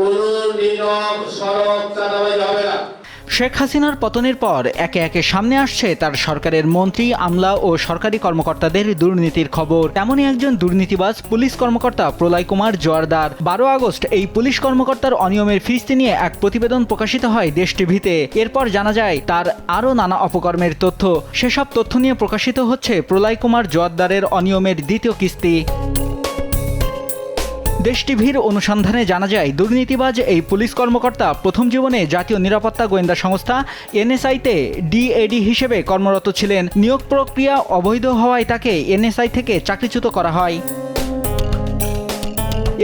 কোনো নীরব সরব চাঁদাবাজি হবে না। শেখ হাসিনার পতনের পর একে একে সামনে আসছে তার সরকারের মন্ত্রী, আমলা ও সরকারি কর্মকর্তাদের দুর্নীতির খবর। তেমনই একজন দুর্নীতিবাজ পুলিশ কর্মকর্তা প্রলয় কুমার জোয়ারদার। 12 আগস্ট এই পুলিশ কর্মকর্তার অনিয়মের ফিরিস্তি নিয়ে এক প্রতিবেদন প্রকাশিত হয় দেশ টিভিতে। এরপর জানা যায় তার আরও নানা অপকর্মের তথ্য। সেসব তথ্য নিয়ে প্রকাশিত হচ্ছে প্রলয় কুমার জোয়ারদারের অনিয়মের দ্বিতীয় কিস্তি। দেশ টিভির অনুসন্ধানে জানা যায় দুর্নীতিবাজ এই পুলিশ কর্মকর্তা প্রথম জীবনে জাতীয় নিরাপত্তা গোয়েন্দা সংস্থা এনএসআইতে ডিএডি হিসেবে কর্মরত ছিলেন। নিয়োগ প্রক্রিয়া অবৈধ হওয়ায় তাকে এনএসআই থেকে চাকরিচ্যুত করা হয়।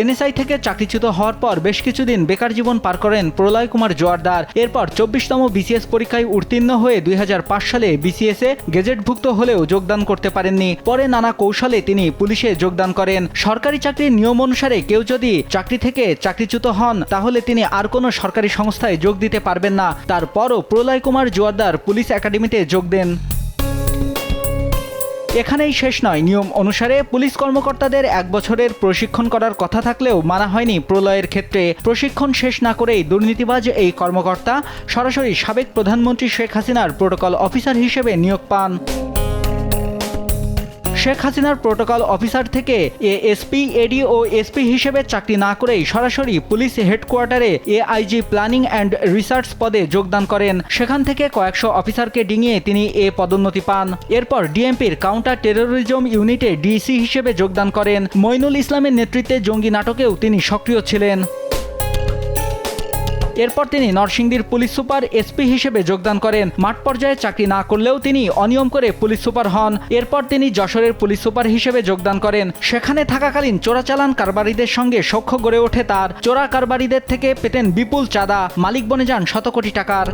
এনএসআই থেকে চাকরিচ্যুত হওয়ার পর বেশ কিছুদিন বেকার জীবন পার করেন প্রলয় কুমার জোয়ারদার। এরপর 24তম বিসিএস পরীক্ষায় উত্তীর্ণ হয়ে 2005 সালে বিসিএসে গেজেটভুক্ত হলেও যোগদান করতে পারেননি। পরে নানা কৌশলে তিনি পুলিশে যোগদান করেন। সরকারি চাকরির নিয়ম অনুসারে কেউ যদি চাকরি থেকে চাকরিচ্যুত হন তাহলে তিনি আর কোনো সরকারি সংস্থায় যোগ দিতে পারবেন না। তারপরও প্রলয় কুমার জোয়ারদার পুলিশ একাডেমিতে যোগ দেন। এখানেই শেষ নয়। নিয়ম অনুসারে পুলিশ কর্মকর্তাদের 1 বছরের প্রশিক্ষণ করার কথা থাকলেও মানা হয়নি প্রলয়ের ক্ষেত্রে। প্রশিক্ষণ শেষ না করেই দুর্নীতিবাজ এই কর্মকর্তা সরাসরি সাবেক প্রধানমন্ত্রী শেখ হাসিনার প্রোটোকল অফিসার হিসেবে নিয়োগ পান। শেখ হাসিনার প্রোটোকল অফিসার থেকে এএসপি, এডি ও এসপি হিসেবে চাকরি না করেই সরাসরি পুলিশ হেডকোয়ার্টারে এআইজি প্ল্যানিং অ্যান্ড রিসার্চ পদে যোগদান করেন। সেখান থেকে কয়েকশো অফিসারকে ডিঙিয়ে তিনি পদোন্নতি পান। এরপর ডিএমপির কাউন্টার টেরোরিজম ইউনিটে ডিসি হিসেবে যোগদান করেন। মইনুল ইসলামের নেতৃত্বে জঙ্গি নাটকেও তিনি সক্রিয় ছিলেন। এরপর তিনি নরসিংদীর পুলিশ সুপার এসপি হিসেবে যোগদান করেন। মাঠ পর্যায়ে চাকরি না করলেও তিনি অনিয়ম করে পুলিশ সুপার হন। এরপর তিনি যশোরের পুলিশ সুপার হিসেবে যোগদান করেন। সেখানে থাকাকালীন চোরাচালান কারবারিদের সঙ্গে সখ্য গড়ে ওঠে তার। চোরা কারবারিদের থেকে পেতেন বিপুল চাঁদা, মালিক বনে যান শত কোটি টাকার।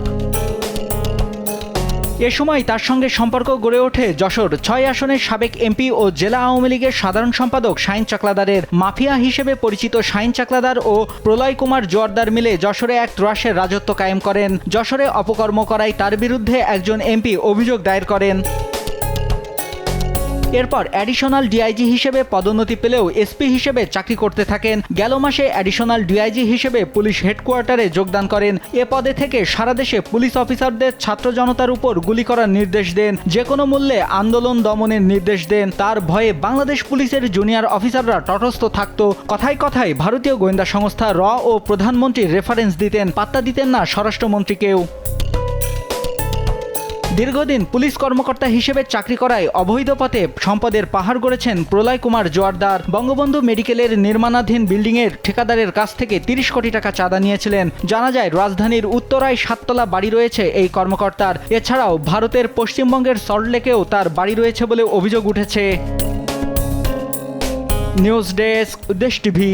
এ সময় তার সঙ্গে সম্পর্ক গড়ে ওঠে যশোর 6 আসনের সাবেক এমপি ও জেলা আওয়ামী লীগের সাধারণ সম্পাদক শাহিন চাকলাদারের। মাফিয়া হিসেবে পরিচিত শাহিন চাকলাদার ও প্রলয় কুমার জোয়ারদার মিলে যশোরে এক ত্রাসের রাজত্ব কায়েম করেন। যশোরে অপকর্ম করায় তার বিরুদ্ধে একজন এমপি অভিযোগ দায়ের করেন। এরপর অ্যাডিশনাল ডিআইজি হিসেবে পদোন্নতি পেলেও এসপি হিসেবে চাকরি করতে থাকেন। গেল মাসে অ্যাডিশনাল ডিআইজি হিসেবে পুলিশ হেডকোয়ার্টারে যোগদান করেন। এ পদে থেকে সারা দেশে পুলিশ অফিসারদের ছাত্র জনতার উপর গুলি করার নির্দেশ দেন, যে কোনো মূল্যে আন্দোলন দমনের নির্দেশ দেন। তার ভয়ে বাংলাদেশ পুলিশের জুনিয়র অফিসাররা তটস্থ থাকত। কথায় কথায় ভারতীয় গোয়েন্দা সংস্থা র ও প্রধানমন্ত্রীর রেফারেন্স দিতেন, পাত্তা দিতেন না স্বরাষ্ট্রমন্ত্রীকেও। দীর্ঘদিন পুলিশ কর্মকর্তা হিসেবে চাকরি করায় অবৈধ পথে সম্পদের পাহাড় গড়েছেন প্রলয় কুমার জোয়ারদার। বঙ্গবন্ধু মেডিকেলের নির্মাণাধীন বিল্ডিংয়ের ঠিকাদারের কাছ থেকে 30 কোটি টাকা চাঁদা নিয়েছিলেন। জানা যায় রাজধানীর উত্তরায় 7 তলা বাড়ি রয়েছে এই কর্মকর্তার। এছাড়াও ভারতের পশ্চিমবঙ্গের সল্টলেকেও তার বাড়ি রয়েছে বলে অভিযোগ উঠেছে। নিউজ ডেস্ক, দেশ টিভি।